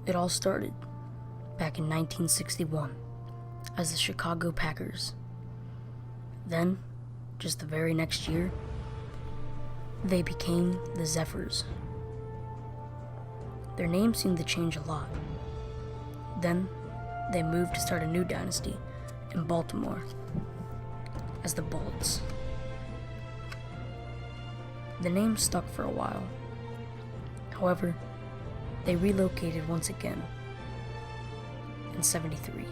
It all started back in 1961 as the Chicago Packers. Then, just the very next year, they became the Zephyrs. Their name seemed to change a lot. Then, they moved to start a new dynasty in Baltimore as the Bullets. The name stuck for a while. However, they relocated once again in '73.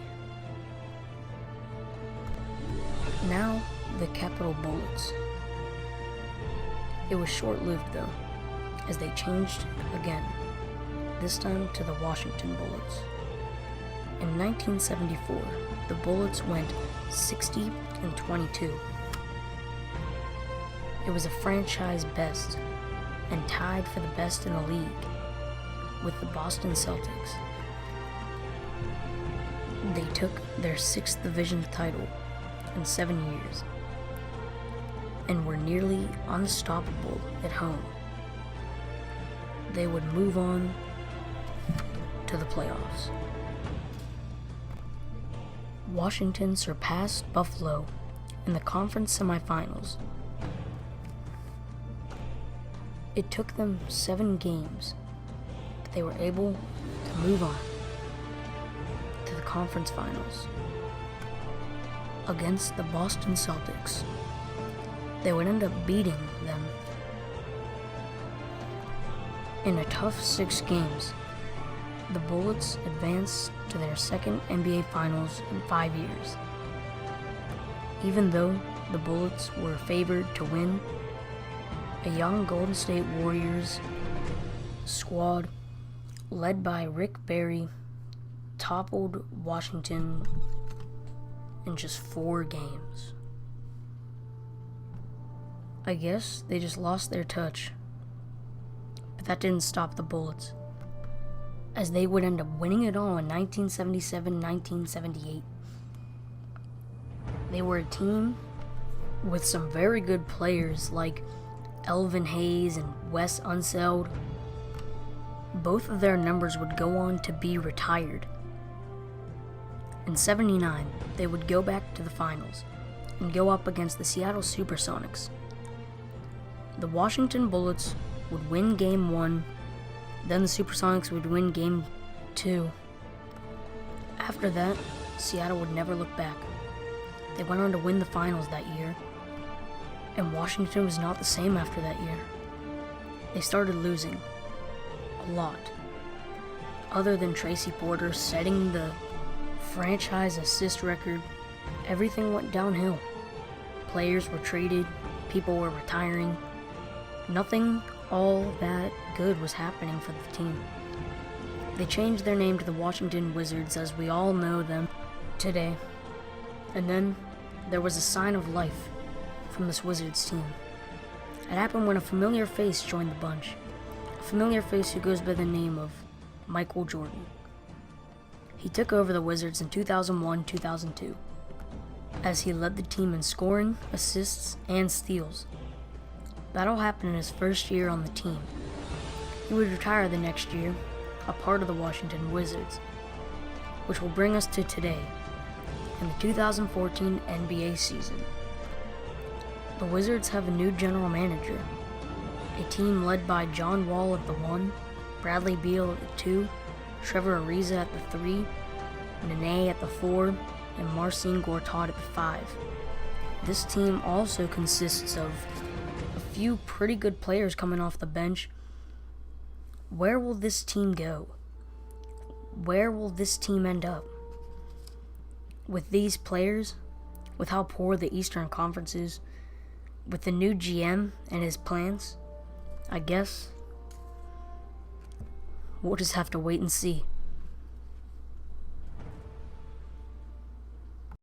Now, the Capitol Bullets. It was short-lived though, as they changed again, this time to the Washington Bullets. In 1974, the Bullets went 60-22. It was a franchise best and tied for the best in the league with the Boston Celtics. They took their 6th division title in 7 years and were nearly unstoppable at home. They would move on to the playoffs. Washington surpassed Buffalo in the conference semifinals. It took them 7 games, but they were able to move on to the conference finals against the Boston Celtics. They would end up beating them in a tough 6 games. The Bullets advanced to their 2nd NBA Finals in 5 years. Even though the Bullets were favored to win, a young Golden State Warriors squad led by Rick Barry toppled Washington in just 4 games. I guess they just lost their touch, but that didn't stop the Bullets, as they would end up winning it all in 1977-1978. They were a team with some very good players like Elvin Hayes and Wes Unseld. Both of their numbers would go on to be retired. In '79, they would go back to the finals and go up against the Seattle Supersonics. The Washington Bullets would win Game 1, then the Supersonics would win Game 2. After that, Seattle would never look back. They went on to win the finals that year, and Washington was not the same after that year. They started losing a lot. Other than Tracy Porter setting the franchise assist record, everything went downhill. Players were traded, people were retiring. Nothing all that good was happening for the team. They changed their name to the Washington Wizards as we all know them today. And then there was a sign of life from this Wizards team. It happened when a familiar face joined the bunch. A familiar face who goes by the name of Michael Jordan. He took over the Wizards in 2001-2002, as he led the team in scoring, assists, and steals. That all happened in his first year on the team. He would retire the next year, a part of the Washington Wizards, which will bring us to today, in the 2014 NBA season. The Wizards have a new general manager, a team led by John Wall at the 1, Bradley Beal at the 2, Trevor Ariza at the 3, Nene at the 4, and Marcin Gortat at the 5. This team also consists of a few pretty good players coming off the bench. Where will this team go? Where will this team end up? With these players, with how poor the Eastern Conference is, with the new GM and his plans, I guess we'll just have to wait and see.